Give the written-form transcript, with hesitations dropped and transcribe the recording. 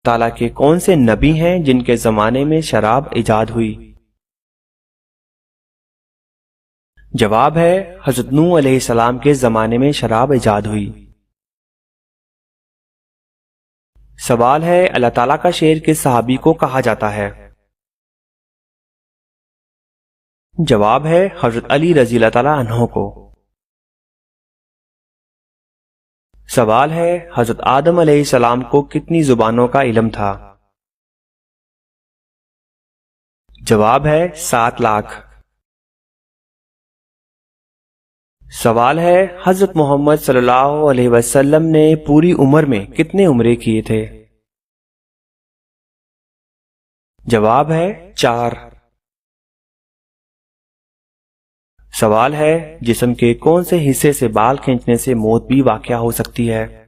تعالیٰ کے کون سے نبی ہیں جن کے زمانے میں شراب ایجاد ہوئی؟ جواب ہے حضرت نوح علیہ السلام کے زمانے میں شراب ایجاد ہوئی۔ سوال ہے اللہ تعالیٰ کا شعر کس صحابی کو کہا جاتا ہے؟ جواب ہے حضرت علی رضی اللہ تعالیٰ عنہ کو۔ سوال ہے حضرت آدم علیہ السلام کو کتنی زبانوں کا علم تھا؟ جواب ہے 7 لاکھ۔ سوال ہے حضرت محمد صلی اللہ علیہ وسلم نے پوری عمر میں کتنے عمرے کیے تھے؟ جواب ہے 4۔ سوال ہے جسم کے کون سے حصے سے بال کھینچنے سے موت بھی واقع ہو سکتی ہے؟